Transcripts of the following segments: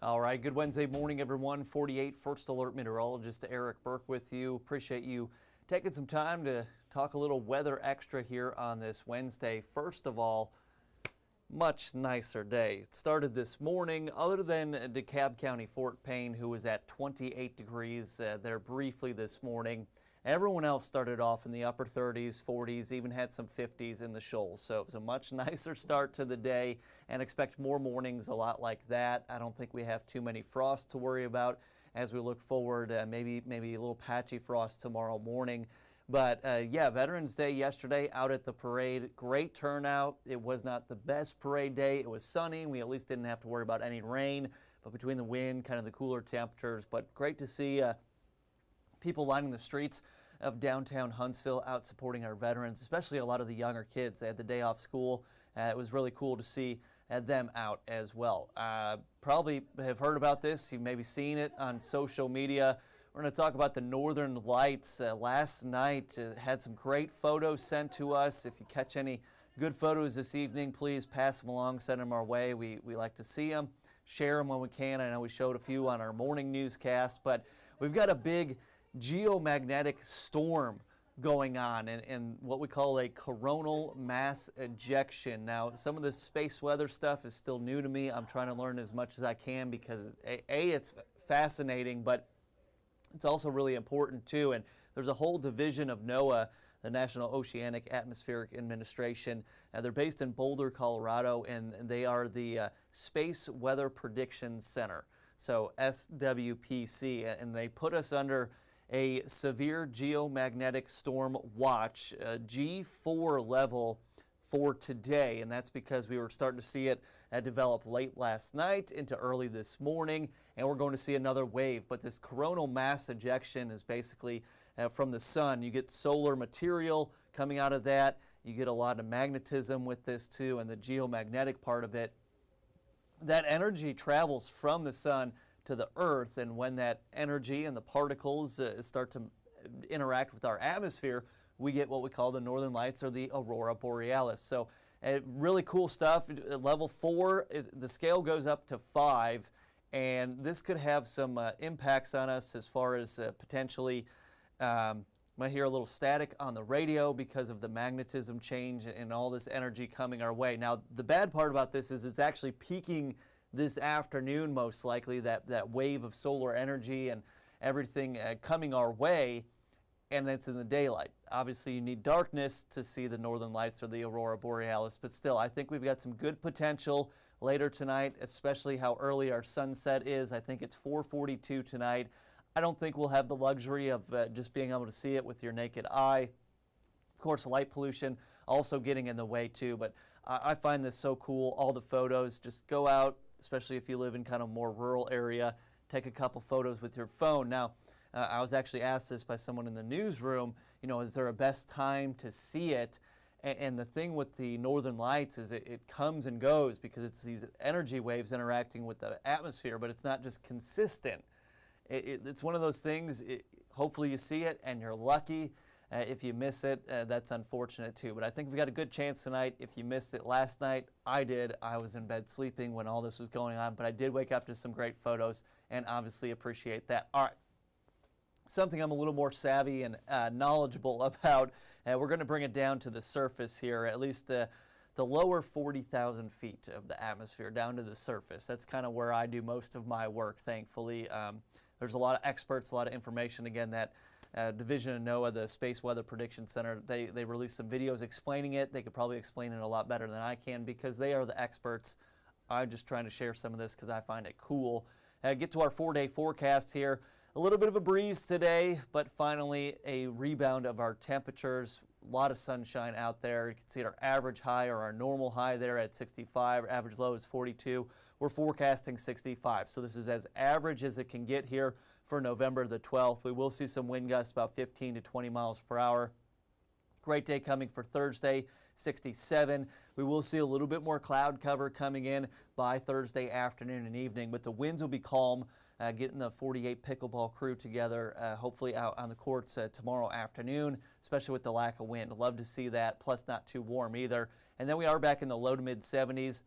All right, good Wednesday morning, everyone. 48 First Alert Meteorologist Eric Burke with you. Appreciate you taking some time to talk a little weather extra here on this Wednesday. First of all, much nicer day. It started this morning, other than DeKalb County, Fort Payne, who was at 28 degrees there briefly this morning. Everyone else started off in the upper 30s, 40s, even had some 50s in the shoals. So it was a much nicer start to the day, and expect more mornings a lot like that. I don't think we have too many frosts to worry about as we look forward. Maybe a little patchy frost tomorrow morning. But yeah, Veterans Day yesterday out at the parade. Great turnout. It was not the best parade day. It was sunny. We at least didn't have to worry about any rain, but between the wind, kind of the cooler temperatures. But great to see people lining the streets of downtown Huntsville out supporting our veterans, especially a lot of the younger kids. They had the day off school. It was really cool to see them out as well. Probably have heard about this. You've maybe seen it on social media. We're going to talk about the Northern Lights. Last night had some great photos sent to us. If you catch any good photos this evening, please pass them along, send them our way. We like to see them, share them when we can. I know we showed a few on our morning newscast, but we've got a big geomagnetic storm going on and what we call a coronal mass ejection. Now, some of the space weather stuff is still new to me. I'm trying to learn as much as I can because it's fascinating, but it's also really important too. And there's a whole division of NOAA, the National Oceanic Atmospheric Administration. They're based in Boulder, Colorado, and they are the Space Weather Prediction Center, so SWPC, and they put us under a severe geomagnetic storm watch, G4 level for today, and that's because we were starting to see it develop late last night into early this morning, and we're going to see another wave. But this coronal mass ejection is basically from the sun. You get solar material coming out of that. You get a lot of magnetism with this too, and the geomagnetic part of it. That energy travels from the sun to the earth, and when that energy and the particles start to interact with our atmosphere, we get what we call the Northern Lights or the Aurora Borealis. So really cool stuff. Level 4, the scale goes up to 5, and this could have some impacts on us as far as potentially might hear a little static on the radio because of the magnetism change and all this energy coming our way. Now, the bad part about this is it's actually peaking this afternoon, most likely, that wave of solar energy and everything coming our way, and it's in the daylight. Obviously, you need darkness to see the Northern Lights or the Aurora Borealis, but still, I think we've got some good potential later tonight, especially how early our sunset is. I think it's 4:42 tonight. I don't think we'll have the luxury of just being able to see it with your naked eye. Of course, light pollution also getting in the way too, but I find this so cool. All the photos, just go out, especially if you live in kind of more rural area, take a couple photos with your phone. Now, I was actually asked this by someone in the newsroom, is there a best time to see it? And the thing with the Northern Lights is it comes and goes because it's these energy waves interacting with the atmosphere, but it's not just consistent. It's one of those things, hopefully you see it and you're lucky. If you miss it, that's unfortunate too. But I think we've got a good chance tonight. If you missed it last night, I did. I was in bed sleeping when all this was going on, but I did wake up to some great photos and obviously appreciate that. All right. Something I'm a little more savvy and knowledgeable about. We're going to bring it down to the surface here, at least the lower 40,000 feet of the atmosphere down to the surface. That's kind of where I do most of my work, thankfully. There's a lot of experts, a lot of information. Again, that division of NOAA, the Space Weather Prediction Center, they released some videos explaining it. They could probably explain it a lot better than I can because they are the experts. I'm just trying to share some of this because I find it cool. Get to our 4-day forecast here. A little bit of a breeze today, but finally a rebound of our temperatures. A lot of sunshine out there. You can see our average high or our normal high there at 65. Average low is 42. We're forecasting 65. So this is as average as it can get here for November the 12th. We will see some wind gusts about 15 to 20 miles per hour. Great day coming for Thursday, 67. We will see a little bit more cloud cover coming in by Thursday afternoon and evening, but the winds will be calm. Getting the 48 pickleball crew together, hopefully out on the courts tomorrow afternoon, especially with the lack of wind. Love to see that, plus not too warm either. And then we are back in the low to mid 70s.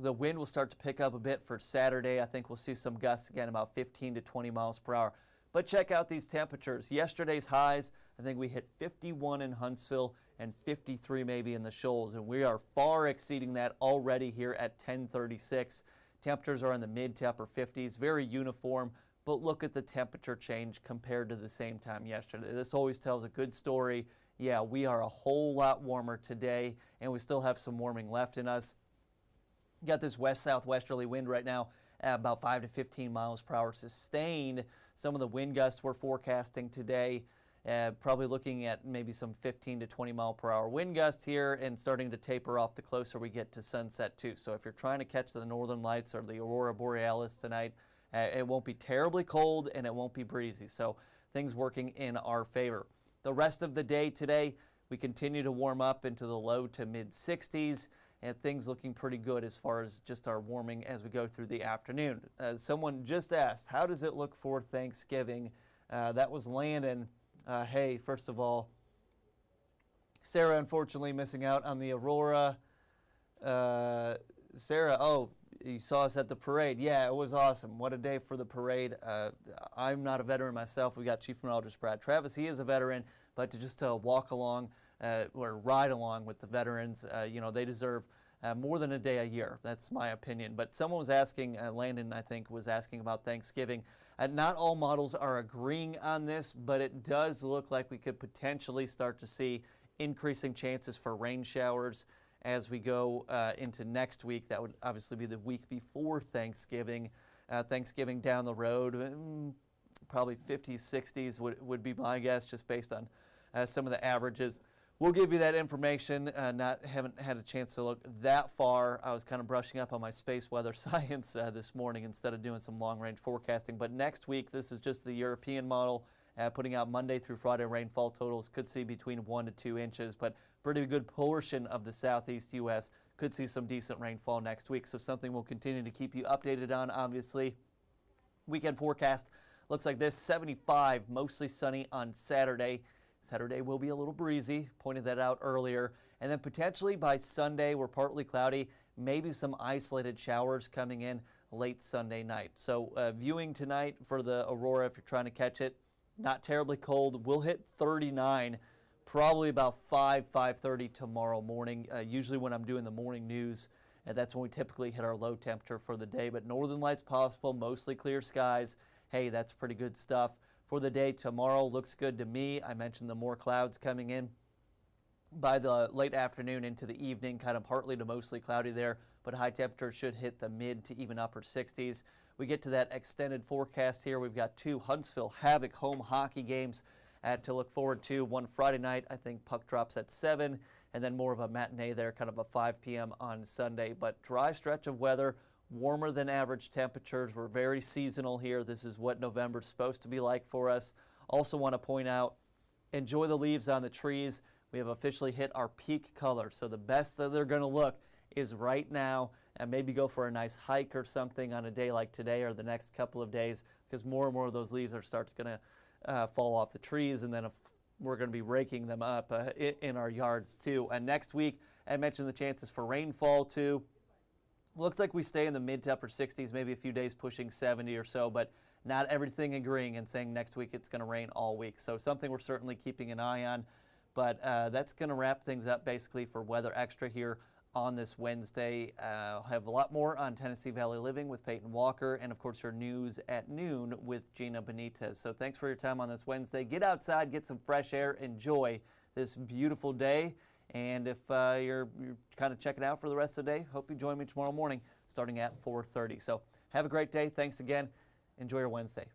The wind will start to pick up a bit for Saturday. I think we'll see some gusts again, about 15 to 20 miles per hour. But check out these temperatures. Yesterday's highs, I think we hit 51 in Huntsville and 53 maybe in the Shoals, and we are far exceeding that already here at 10:36. Temperatures are in the mid to upper 50s, very uniform, but look at the temperature change compared to the same time yesterday. This always tells a good story. Yeah, we are a whole lot warmer today, and we still have some warming left in us. Got this west-southwesterly wind right now at about 5 to 15 miles per hour sustained. Some of the wind gusts we're forecasting today, probably looking at maybe some 15 to 20 mile per hour wind gusts here, and starting to taper off the closer we get to sunset too. So if you're trying to catch the northern lights or the aurora borealis tonight, it won't be terribly cold and it won't be breezy. So things working in our favor. The rest of the day today, we continue to warm up into the low to mid 60s. And things looking pretty good as far as just our warming as we go through the afternoon. Someone just asked, how does it look for Thanksgiving? That was Landon. Hey, first of all, Sarah unfortunately missing out on the aurora. Sarah, oh, you saw us at the parade. Yeah, it was awesome. What a day for the parade. I'm not a veteran myself. We got Chief Meteorologist Brad Travis. He is a veteran, but to just walk along or ride along with the veterans, they deserve more than a day a year. That's my opinion. But someone was asking, Landon, I think, was asking about Thanksgiving. Not all models are agreeing on this, but it does look like we could potentially start to see increasing chances for rain showers as we go into next week. That would obviously be the week before Thanksgiving. Thanksgiving down the road, probably 50s, 60s would be my guess, just based on some of the averages. We'll give you that information. Haven't had a chance to look that far. I was kind of brushing up on my space weather science this morning instead of doing some long-range forecasting. But next week, this is just the European model, putting out Monday through Friday rainfall totals. Could see between 1 to 2 inches, but pretty good portion of the southeast U.S. could see some decent rainfall next week. So something we'll continue to keep you updated on, obviously. Weekend forecast looks like this: 75, mostly sunny on Saturday. Saturday will be a little breezy, pointed that out earlier. And then potentially by Sunday, we're partly cloudy, maybe some isolated showers coming in late Sunday night. So viewing tonight for the aurora, if you're trying to catch it, not terribly cold. We'll hit 39 probably about 5:30 tomorrow morning. Usually when I'm doing the morning news, and that's when we typically hit our low temperature for the day. But northern lights possible, mostly clear skies. Hey, that's pretty good stuff. For the day tomorrow, looks good to me. I mentioned the more clouds coming in by the late afternoon into the evening, kind of partly to mostly cloudy there, but high temperatures should hit the mid to even upper 60s. We get to that extended forecast here. We've got 2 Huntsville Havoc home hockey games to look forward to. One Friday night, I think puck drops at 7, and then more of a matinee there, kind of a 5 p.m. on Sunday. But dry stretch of weather, warmer than average temperatures. We're very seasonal here. This is what November's supposed to be like for us. Also want to point out, enjoy the leaves on the trees. We have officially hit our peak color. So the best that they're going to look is right now, and maybe go for a nice hike or something on a day like today or the next couple of days, because more and more of those leaves are going to fall off the trees, and then we're going to be raking them up in our yards too. And next week, I mentioned the chances for rainfall too. Looks like we stay in the mid to upper 60s, maybe a few days pushing 70 or so, but not everything agreeing and saying next week it's going to rain all week. So something we're certainly keeping an eye on. But that's going to wrap things up basically for Weather Extra here on this Wednesday. I'll have a lot more on Tennessee Valley Living with Peyton Walker, and of course your news at noon with Gina Benitez. So thanks for your time on this Wednesday. Get outside, get some fresh air, enjoy this beautiful day. And if you're kind of checking out for the rest of the day, hope you join me tomorrow morning starting at 4:30. So have a great day. Thanks again. Enjoy your Wednesday.